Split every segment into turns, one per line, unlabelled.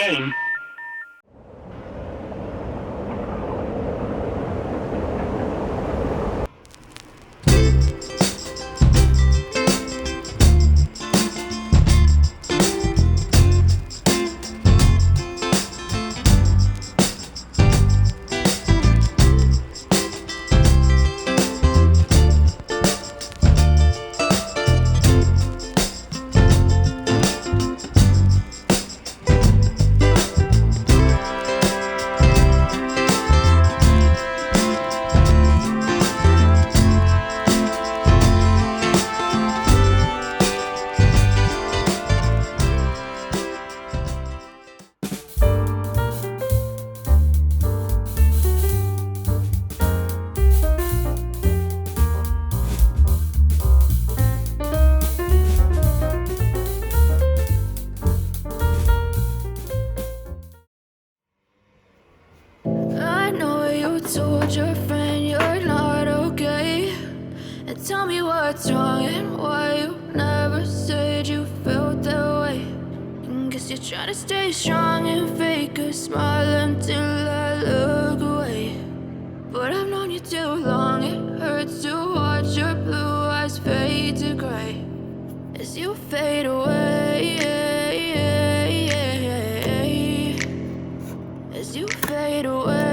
game.
I know you told your friend you're not okay, and tell me what's wrong and why you never said you felt that way. Guess you're trying to stay strong and fake a smile until I look away. But I've known you too long, it hurts to watch your blue eyes fade to gray as you fade away, as you fade away.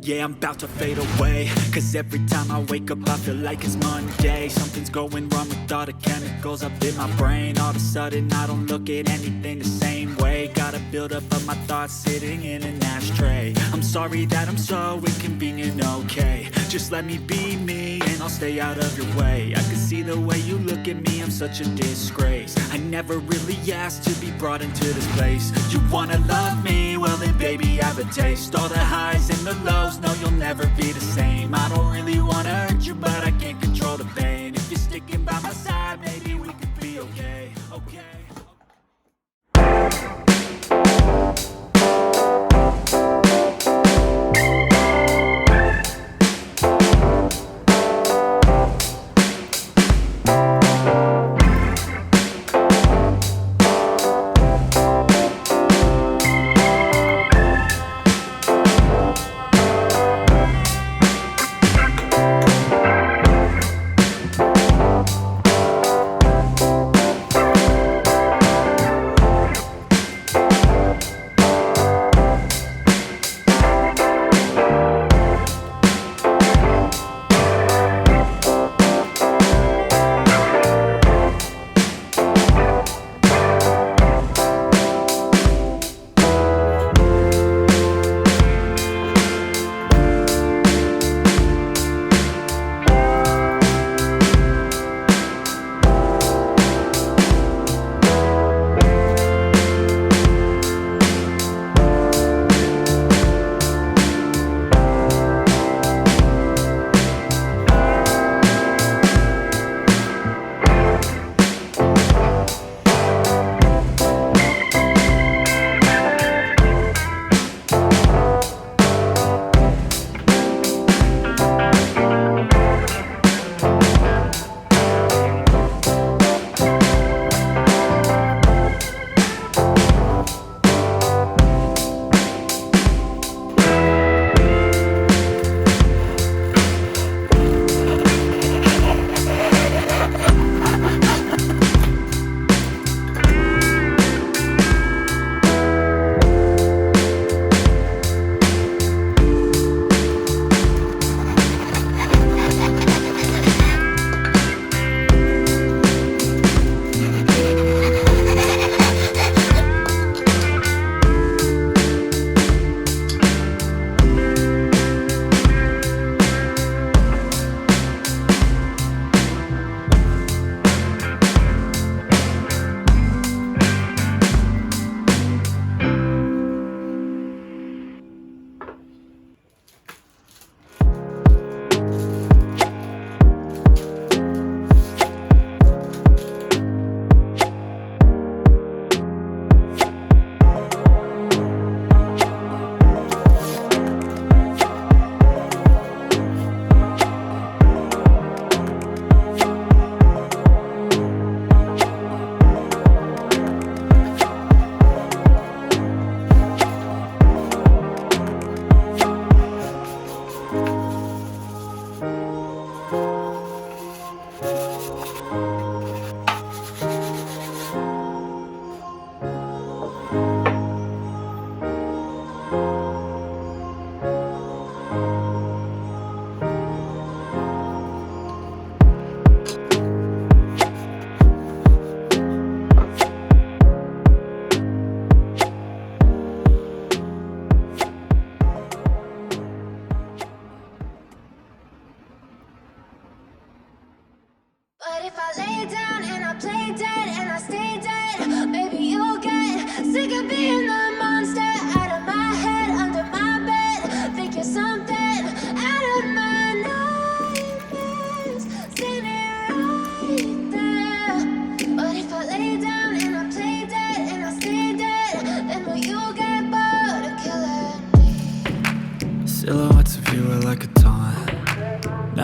Yeah, I'm about to fade away, cause every time I wake up I feel like it's Monday. Something's going wrong with all the chemicals up in my brain. All of a sudden I don't look at anything the same way. Got a buildup of my thoughts sitting in an ashtray. I'm sorry that I'm so inconvenient, okay. Just let me be me and I'll stay out of your way. I can see the way you look at me, I'm such a disgrace. I never really asked to be brought into this place. You wanna love me? Well then baby I have a taste. All the highs and the lows, no you'll never be the same. I don't really wanna hurt you but I can't control the pain. If you're sticking by my side maybe we could be okay, okay.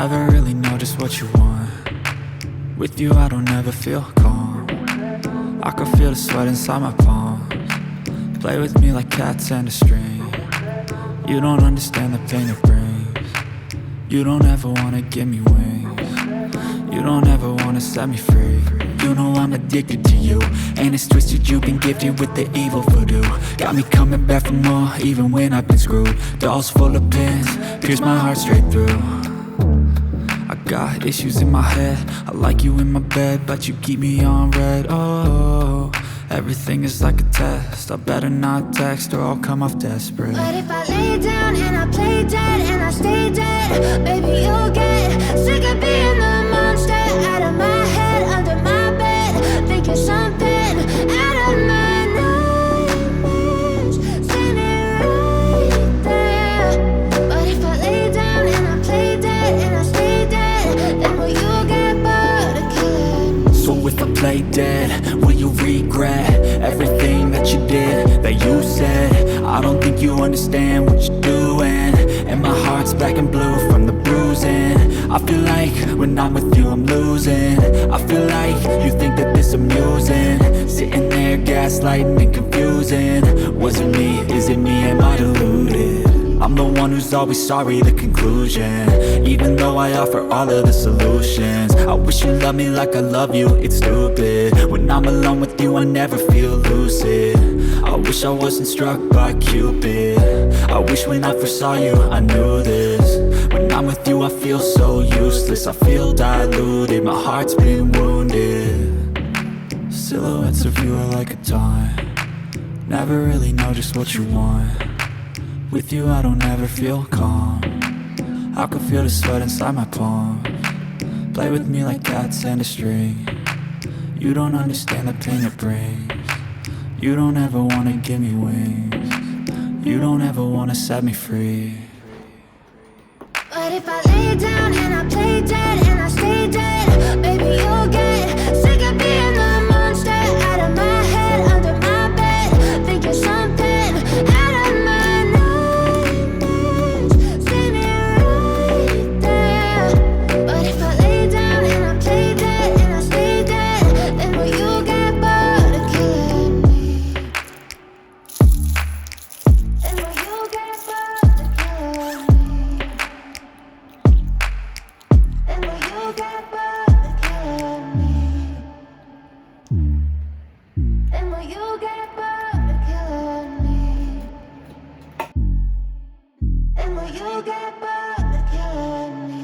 Never really know just what you want. With you I don't ever feel calm. I can feel the sweat inside my palms. Play with me like cats and a string. You don't understand the pain it brings. You don't ever wanna give me wings. You don't ever wanna set me free. You know I'm addicted to you, and it's twisted, you've been gifted with the evil voodoo. Got me coming back for more, even when I've been screwed. Dolls full of pins, pierce my heart straight through. I got issues in my head, I like you in my bed, but you keep me on red. Oh, everything is like a test, I better not text or I'll come off desperate.
But if I lay down and I play dead and I stay dead, baby you'll get sick of being the monster out of my head, under my bed, thinking something out of my nightmares, standing right there. But if I lay down and I play dead and I stay dead, then will you get bored of killing?
So if I play dead, will you regret everything that you did, that you said? I don't think you understand what you're doing, and my heart's black and blue from the bruising. I feel like when I'm with you I'm losing. I feel like you think that this amusing, sitting there gaslighting and confusing. Was it me? Is it me? Am I deluded? I'm the one who's always sorry, the conclusion, even though I offer all of the solutions. I wish you loved me like I love you, it's stupid. When I'm alone with you I never feel lucid. I wish I wasn't struck by Cupid. I wish when I first saw you I knew this. When I'm with you I feel so useless, I feel diluted, my heart's been wounded. Silhouettes of you are like a taunt. Never really know just what you want. With you I don't ever feel calm. I can feel the sweat inside my palms. Play with me like cats and a string. You don't understand the pain it brings. You don't ever wanna give me wings. You don't ever wanna set me free.
But if I lay down and I play dead and I stay dead, baby you'll get sick of being the monster out of my head, under my bed, thinking something out of my nightmares, standing right there. But if I lay down and I play dead and I stay dead, then will you get bored of killing me? Then will you get bored of killing me? Then will you get bored of killing me? Then will you get bored of killing me? Then will you get bored of killing me?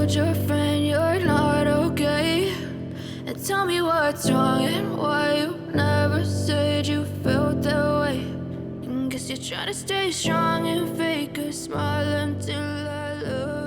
told your friend you're not okay. And tell me what's wrong and why you never said you felt that way. And guess you're trying to stay strong and fake a smile until I look.